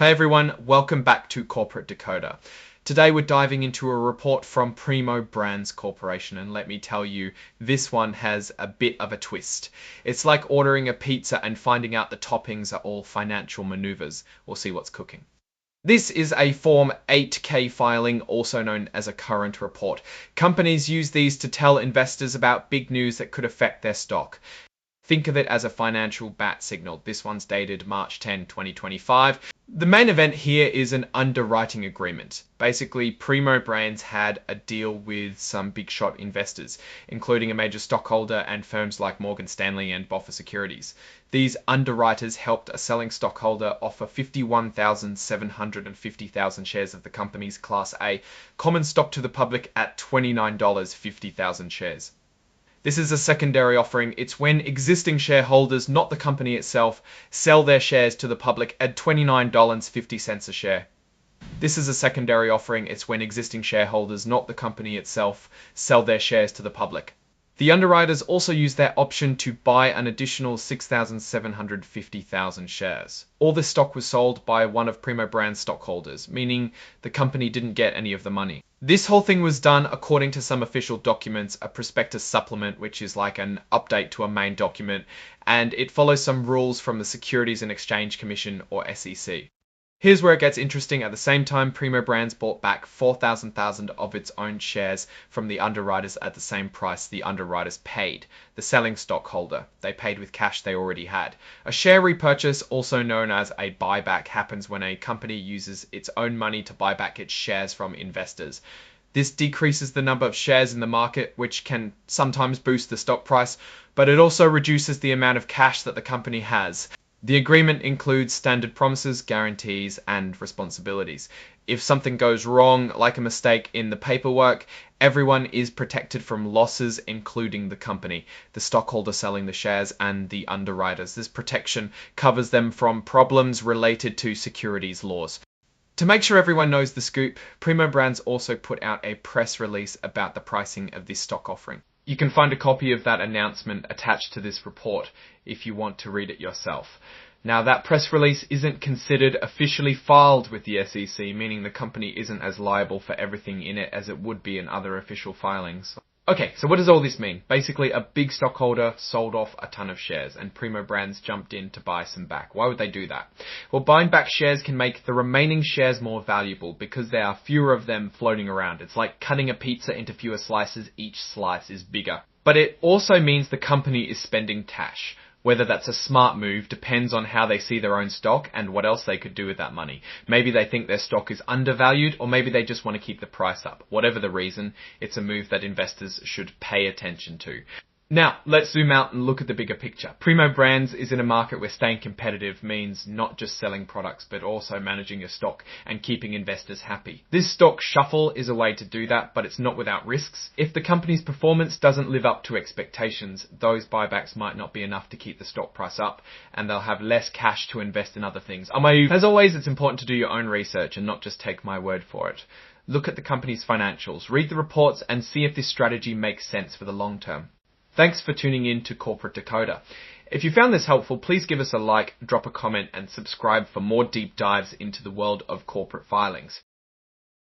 Hey everyone, welcome back to Corporate Decoder. Today we're diving into a report from Primo Brands Corporation, and let me tell you, this one has a bit of a twist. It's like ordering a pizza and finding out the toppings are all financial maneuvers. We'll see what's cooking. This is a Form 8K filing, also known as a current report. Companies use these to tell investors about big news that could affect their stock. Think of it as a financial bat signal. This one's dated March 10, 2025. The main event here is an underwriting agreement. Basically, Primo Brands had a deal with some big shot investors, including a major stockholder and firms like Morgan Stanley and Boffa Securities. These underwriters helped a selling stockholder offer 51,750,000 shares of the company's Class A common stock to the public at $29.50,000 shares. This is a secondary offering. It's when existing shareholders, not the company itself, sell their shares to the public at $29.50 a share. This is a secondary offering. It's when existing shareholders, not the company itself, sell their shares to the public. The underwriters also use their option to buy an additional 6,750,000 shares. All this stock was sold by one of Primo Brands stockholders, meaning the company didn't get any of the money. This whole thing was done according to some official documents, a prospectus supplement, which is like an update to a main document, and it follows some rules from the Securities and Exchange Commission, or SEC. Here's where it gets interesting. At the same time, Primo Brands bought back 4,000 of its own shares from the underwriters at the same price the underwriters paid, the selling stockholder. They paid with cash they already had. A share repurchase, also known as a buyback, happens when a company uses its own money to buy back its shares from investors. This decreases the number of shares in the market, which can sometimes boost the stock price, but it also reduces the amount of cash that the company has. The agreement includes standard promises, guarantees, and responsibilities. If something goes wrong, like a mistake in the paperwork, everyone is protected from losses, including the company, the stockholder selling the shares, and the underwriters. This protection covers them from problems related to securities laws. To make sure everyone knows the scoop, Primo Brands also put out a press release about the pricing of this stock offering. You can find a copy of that announcement attached to this report if you want to read it yourself. Now, that press release isn't considered officially filed with the SEC, meaning the company isn't as liable for everything in it as it would be in other official filings. Okay, so what does all this mean? Basically, a big stockholder sold off a ton of shares and Primo Brands jumped in to buy some back. Why would they do that? Well, buying back shares can make the remaining shares more valuable because there are fewer of them floating around. It's like cutting a pizza into fewer slices. Each slice is bigger. But it also means the company is spending cash. Whether that's a smart move depends on how they see their own stock and what else they could do with that money. Maybe they think their stock is undervalued, or maybe they just want to keep the price up. Whatever the reason, it's a move that investors should pay attention to. Now, let's zoom out and look at the bigger picture. Primo Brands is in a market where staying competitive means not just selling products, but also managing your stock and keeping investors happy. This stock shuffle is a way to do that, but it's not without risks. If the company's performance doesn't live up to expectations, those buybacks might not be enough to keep the stock price up, and they'll have less cash to invest in other things. As always, it's important to do your own research and not just take my word for it. Look at the company's financials, read the reports, and see if this strategy makes sense for the long term. Thanks for tuning in to Corporate Decoder. If you found this helpful, please give us a like, drop a comment, and subscribe for more deep dives into the world of corporate filings.